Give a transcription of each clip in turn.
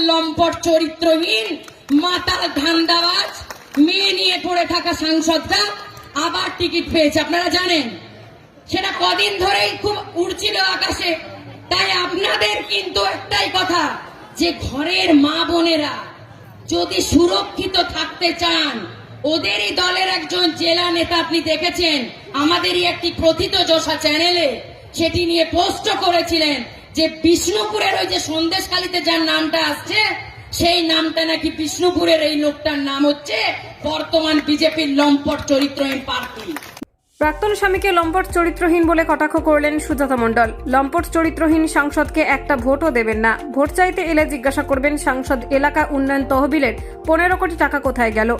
লম্পট চরিত্রহীন মাতাল ধান্দাবাজ মেয়ে নিয়ে পড়ে থাকা সাংসদরা আবার টিকিট পেয়েছে। আপনারা জানেন সেটা কদিন ধরেই খুব উড়ছিল আকাশে। তাই আপনাদের কিন্তু একটাই কথা, যে ঘরের মা বোনেরা যদি সুরক্ষিত থাকতে চান, ওদেরই দলের একজন জেলা নেতা আপনি দেখেছেন আমাদেরই একটি প্রথিতযশা চ্যানেলে সেটি নিয়ে পোস্ট করেছিলেন যে বিষ্ণুপুরের ওই যে সন্দেশখালীতে যার নামটা আসছে সেই নামটা নাকি বিষ্ণুপুরের এই লোকটার নাম হচ্ছে বর্তমান বিজেপির লম্পট চরিত্রহীন প্রার্থী। প্রাক্তন স্বামীকে লম্পট চরিত্রহীন বলে কটাক্ষ করলেন সুজাতা মণ্ডল। লম্পট চরিত্রহীন সাংসদকে একটা ভোটও দেবেন না। ভোট চাইতে এলে জিজ্ঞাসা করবেন সাংসদ এলাকা উন্নয়ন তহবিলের 15 কোটি টাকা কোথায় গেল,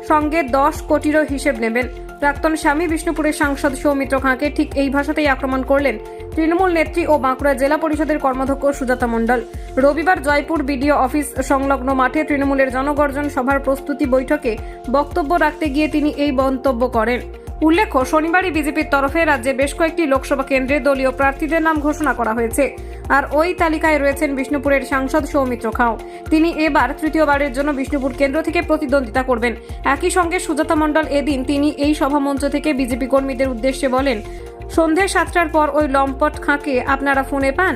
সঙ্গে 10 কোটিরও হিসেব নেবেন। প্রাক্তন স্বামী বিষ্ণুপুরের সাংসদ সৌমিত্র খাঁকে ঠিক এই ভাষাতেই আক্রমণ করলেন তৃণমূল নেত্রী ও বাঁকুড়া জেলা পরিষদের কর্মাধ্যক্ষ সুজাতা মণ্ডল। রবিবার জয়পুর বিডিও অফিস সংলগ্ন মাঠে তৃণমূলের জনগর্জন সভার প্রস্তুতি বৈঠকে বক্তব্য রাখতে গিয়ে তিনি এই মন্তব্য করেন। উল্লেখ্য, শনিবারই বিজেপির তরফে রাজ্যে বেশ কয়েকটি লোকসভা কেন্দ্রে দলীয় প্রার্থীদের নাম ঘোষণা করা হয়েছে। আর ওই তালিকায় রয়েছেন বিষ্ণুপুরের সাংসদ সৌমিত্র খাঁ। তিনি এবার তৃতীয়বারের জন্য বিষ্ণুপুর কেন্দ্র থেকে প্রতিদ্বন্দ্বিতা করবেন। একই সঙ্গে সুজাতা মণ্ডল এদিন তিনি এই সভামঞ্চ থেকে বিজেপি কর্মীদের উদ্দেশ্যে বলেন, সন্ধে 7টার পর ওই লম্পট খাঁকে আপনারা ফোনে পান,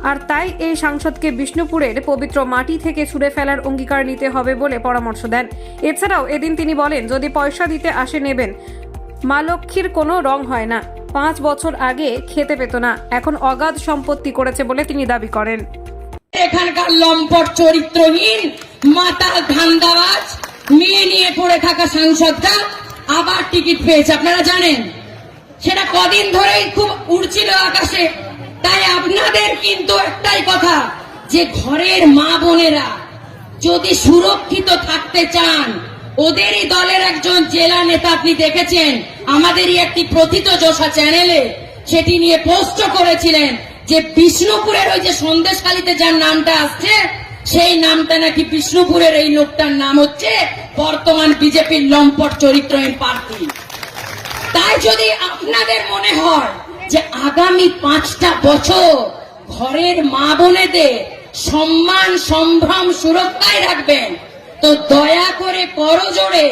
আর তাই এই সাংসদকে বিষ্ণুপুরের পবিত্র মাটি থেকে ছুঁড়ে ফেলার অঙ্গীকার নিতে হবে বলে পরামর্শ দেন। এছাড়াও এদিন তিনি বলেন, যদি পয়সা দিতে আসে নেবেন, মা লক্ষ্মীর কোনো রং হয় না। 5 বছর আগে খেতে পেত না, এখন অগাধ সম্পত্তি করেছে বলে তিনি দাবি করেন। এখানকার লম্পট চরিত্রহীন মাতাল ধান্দাবাজ মেয়ে নিয়ে পড়ে থাকা সাংসদরা আবার টিকিট পেয়েছে। আপনারা জানেন সেটা কদিন ধরেই খুব উড়ছিল আকাশে। তাই আপনাদের কিন্তু একটাই কথা, যে ঘরের মা বোনেরা যদি সুরক্ষিত থাকতে চান, ওদেরই দলের একজন জেলা নেতা আপনি দেখেছেন আমাদেরই একটি প্রথিতযশা চ্যানেলে সেটি নিয়ে পোস্ট করেছিলেন যে বিষ্ণুপুরের ওই যে সন্দেশখালীতে যার নামটা আসছে সেই নামটা নাকি বিষ্ণুপুরের এই লোকটার নাম হচ্ছে বর্তমান বিজেপির লম্পট চরিত্রহীন প্রার্থী। তাই যদি আপনাদের মনে হয় যে আগামী 5টা বছর ঘরের মা বোনেদের সম্মান সম্ভ্রম সুরক্ষায় রাখবেন, তো দয়া করে করজোড়ে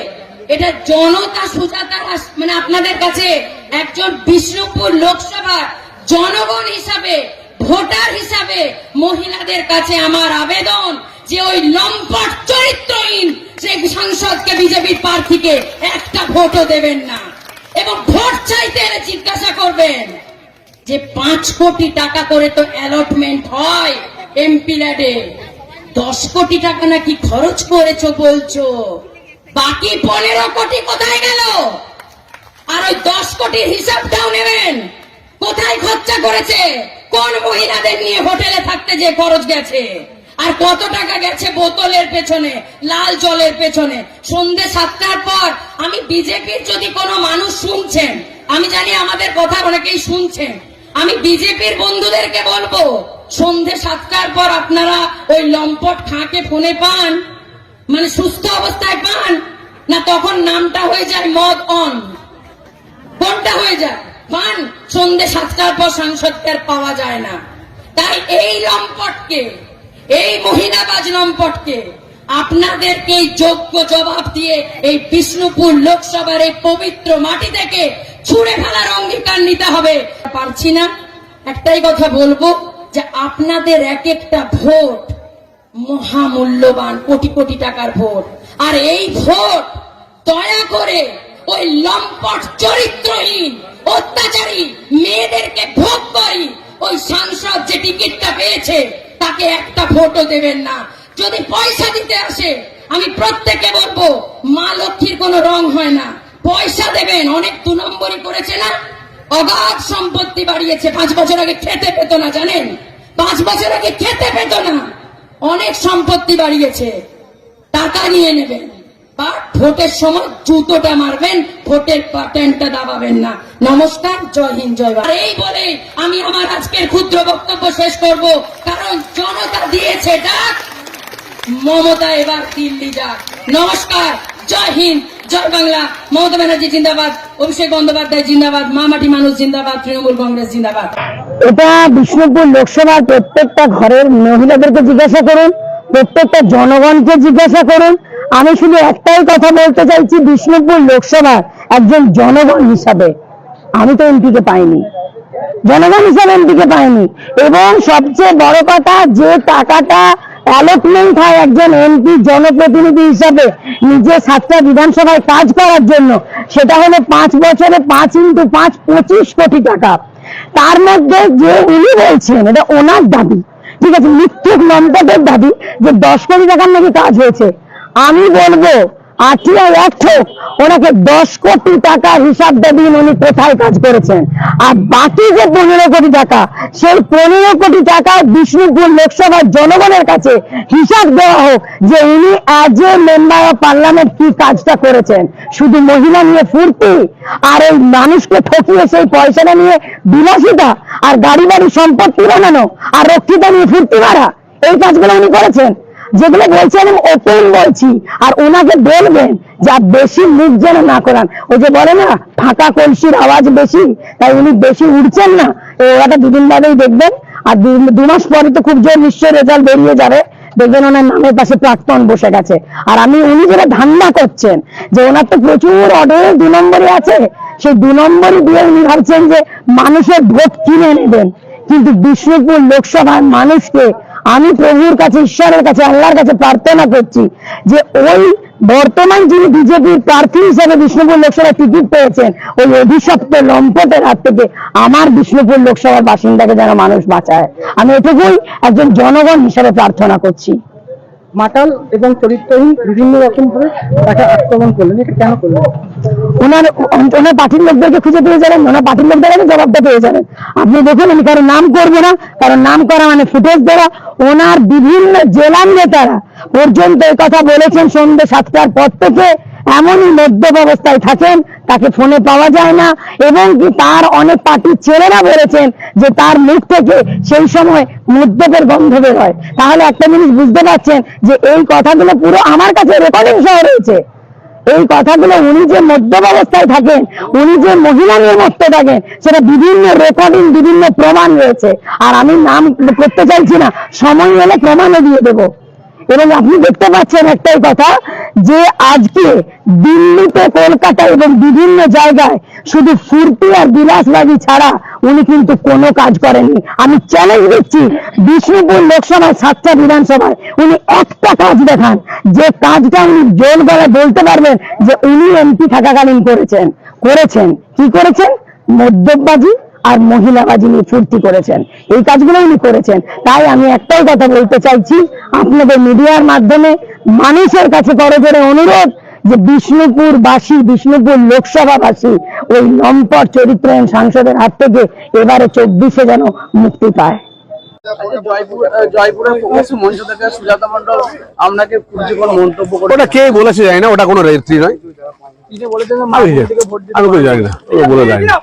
এটা জনতা সুজাতার মানে আপনাদের কাছে একজন বিষ্ণুপুর লোকসভার জনগণ হিসাবে, ভোটার হিসাবে মহিলাদের কাছে আমার আবেদন যে ওই লম্পট চরিত্রহীন সেই সাংসদকে বিজেপির প্রার্থীকে একটা ভোটও দেবেন না। এবং ভোট চাইতে এলে জিজ্ঞাসা করবেন যে 5 কোটি টাকা করে তো অ্যালটমেন্ট হয় এমপি ল্যাডে, 10 কোটি টাকা নাকি খরচ করেছো বলছো, বাকি 15 কোটি কোথায় গেল? আর ওই 10 কোটির হিসাবটাও নেবেন, কোথায় খরচা করেছে, কোন মহিলাদের নিয়ে হোটেলে থাকতে যে খরচ গেছে, আর কত টাকা গেছে বোতলের পেছনে, লাল জলের পেছনে। সন্ধ্যে 7টার পর আমি বিজেপির যদি কোনো মানুষ শুনছেন, আমি জানি আমাদের কথা অনেকেই শুনছেন, আমি বিজেপির বন্ধুদেরকে বলবো, সন্ধ্যে 7টার পর আপনারা ওই লম্পট খাঁকে ফোনে পান, মানে সুস্থ অবস্থায় পান না তখন নামটা হয়ে যায় মদ অন, কোনটা হয়ে যায় পান? সন্ধ্যে 7টার পর সাংসদকে আর পাওয়া যায় না। তাই এই লম্পটকে, এই মহিলাবাজ লম্পটকে আপনাদেরকে যোগ্য জবাব দিয়ে এই বিষ্ণুপুর লোকসভার এই পবিত্র মাটি থেকে ছুঁড়ে ফেলার অঙ্গীকার নিতে হবে। পারছি না, একটাই কথা বলবো যে আপনাদের এক একটা ভোট মহামূল্যবান, কোটি কোটি টাকার ভোট, আর এই ভোট দয়া করে ওই লম্পট চরিত্রহীন অত্যাচারী মেয়েদেরকে ভোগ করি ওই সাংসদ যে টিকিটটা পেয়েছে তাকে একটা ভোটও দেবেন না। যদি পয়সা দিতে আসে, আমি প্রত্যেককে বলবো মা লক্ষ্মীর কোনো রং হয় না, পয়সা দেবেন। অনেক 2 নম্বরই করেছে না, অগাধ সম্পত্তি বাড়িয়েছে। 5 বছর আগে খেতে পেত না, জানেন? 5 বছর আগে খেতে পেত না, অনেক সম্পত্তি বাড়িয়েছে। টাকা নিয়ে নেবেন, বা ভোটের সময় জুতোটা মারবেন, ভোটের বাটনটা দাবাবেন না। নমস্কার, জয় হিন্দ, জয় ভারত। এই বলে আমি আমার আজকের ক্ষুদ্র বক্তব্য শেষ করব, কারণ জনতা দিয়েছে ডাক, মমতা এবার দিল্লি যাক। নমস্কার, জয় হিন্দ, জয় বাংলা। মমতা ব্যানার্জি জিন্দাবাদ, অভিষেক বন্দ্যোপাধ্যায় জিন্দাবাদ, মামাটি মানুষ জিন্দাবাদ, তৃণমূল কংগ্রেস জিন্দাবাদ। এটা বিষ্ণুপুর লোকসভার প্রত্যেকটা ঘরের মহিলাদেরকে জিজ্ঞাসা করুন, প্রত্যেকটা জনগণকে জিজ্ঞাসা করুন। আমি শুধু একটাই কথা বলতে চাইছি, বিষ্ণুপুর লোকসভার একজন জনগণ হিসাবে আমি তো এমপিকে পাইনি, জনগণ হিসাবে এমপিকে পাইনি। এবং সবচেয়ে বড় কথা, যে টাকাটা অ্যালটমেন্ট হয় একজন এমপি জনপ্রতিনিধি হিসাবে নিজে 7টা বিধানসভায় কাজ করার জন্য, সেটা হলো 5 বছরে 5 × 5 25 কোটি টাকা। তার মধ্যে যে উনি বলছেন, এটা ওনার দাবি, ঠিক আছে, মিথ্যুক লম্পটের দাবি যে 10 কোটি টাকার নাকি কাজ হয়েছে। আমি বলবো আঠিয়া অর্থ ওনাকে 10 কোটি টাকা হিসাবটা দিন উনি কোথায় কাজ করেছেন। আর বাকি যে 15 কোটি টাকা, সেই 15 কোটি টাকা বিষ্ণুপুর লোকসভার জনগণের কাছে হিসাব দেওয়া হোক যে উনি as a member of parliament কি কাজটা করেছেন। শুধু মহিলা নিয়ে ফুর্তি, আর এই মানুষকে ঠকিয়ে সেই পয়সাটা নিয়ে বিলাসিতা, আর গাড়ি বাড়ি সম্পত্তি বানানো, আর রক্ষিতা নিয়ে ফুর্তি মারা, এই কাজগুলো উনি করেছেন। যেগুলো বলছেন আমি ওপেন বলছি, আর ওনাকে বলবেন যা বেশি মুখ যেন না করান। ওই যে বলে না ফাঁকা কলসির আওয়াজ বেশি, তাই উনি বেশি উঠছেন না। ওটা 2 দিন বাদেই দেখবেন, আর 2 মাস পরে তো খুব জোর নিশ্চয়ই রেজাল্ট বেরিয়ে যাবে, দেখবেন ওনার নামের পাশে প্রাক্তন বসে গেছে। আর উনি যেটা ধান্দা করছেন যে ওনার তো প্রচুর অর্ডার 2 নম্বরে আছে, সেই 2 নম্বরই দিয়ে উনি ভাবছেন যে মানুষের ভোট কিনে নেবেন। কিন্তু বিষ্ণুপুর লোকসভার মানুষকে আমি প্রভুর কাছে, ঈশ্বরের কাছে, আল্লাহর কাছে প্রার্থনা করছি যে ওই বর্তমান যিনি বিজেপির প্রার্থী হিসেবে বিষ্ণুপুর লোকসভায় টিকিট পেয়েছেন, ওই অভিশপ্ত লম্পটের হাত থেকে আমার বিষ্ণুপুর লোকসভার বাসিন্দাকে যেন মানুষ বাঁচায়। আমি এটুকুই একজন জনগণ হিসেবে প্রার্থনা করছি। মাতাল এবং চরিত্রহীন বিভিন্ন রকম ভাবে তাকে আক্রমণ করলেন, এটা কেন করলেন? ওনার পার্টির লোকদেরকে খুঁজে পেয়ে যাবেন, ওনার পার্টির লোকদের জবাবটা পেয়ে যাবেন। আপনি দেখুন, আমি কারো নাম করবো না, কারণ নাম করা মানে ফুটেজ দেওয়া। ওনার বিভিন্ন জেলার নেতারা পর্যন্ত এই কথা বলেছেন সন্ধ্যে 7টার পর থেকে এমনই মদ্যপ অবস্থায় থাকেন, তাকে ফোনে পাওয়া যায় না। এবং কি তার অনেক পার্টির ছেলেরা বলেছেন যে তার মুখ থেকে সেই সময় মদ্যপের গন্ধ বের হয়। তাহলে একটা জিনিস বুঝতে পারছেন যে এই কথাগুলো পুরো আমার কাছে রেকর্ডিং সহ রয়েছে। এই কথাগুলো উনি যে মদ্যপ অবস্থায় থাকেন, উনি যে মহিলা নিয়ে মত্ত থাকেন, সেটা বিভিন্ন রেকর্ডিং, বিভিন্ন প্রমাণ রয়েছে। আর আমি নাম করতে চাইছি না, সময় হলে প্রমাণও দিয়ে দেবো। এবং আপনি দেখতে পাচ্ছেন একটাই কথা, যে আজকে দিল্লিতে, কলকাতা এবং বিভিন্ন জায়গায় শুধু ফুর্তি আর বিলাসবাজি ছাড়া উনি কিন্তু কোনো কাজ করেননি। আমি চ্যালেঞ্জ দিচ্ছি, বিষ্ণুপুর লোকসভায় 7টা বিধানসভায় উনি একটা কাজ দেখান, যে কাজটা উনি জোর গলায় বলতে পারবেন যে উনি এমপি থাকাকালীন করেছেন। কি করেছেন? মদ্যপবাজি আর মহিলাবাজি নিয়ে ফুর্তি করেছেন, এই কাজগুলো উনি করেছেন। তাই আমি একটাই কথা বলতে চাইছি, আপনাদের মিডিয়ার মাধ্যমে মানুষের কাছে করজোরে অনুরোধ যে বিষ্ণুপুরবাসী, বিষ্ণুপুর লোকসভাবাসী ওই লম্পট চরিত্রহীন সাংসদের হাত থেকে এবারে 24-এ যেন মুক্তি পায়। জয়পুরের প্রকাশ্য মঞ্চ থেকে সুজাতা মণ্ডল আপনাকে কুরুচিকর মন্তব্য করে, ওটা কে বলেছে জানি না, ওটা কোনো রেজিস্ট্রি নয়। তিনি বলেছেন আমি জানি না, বলে জানি না।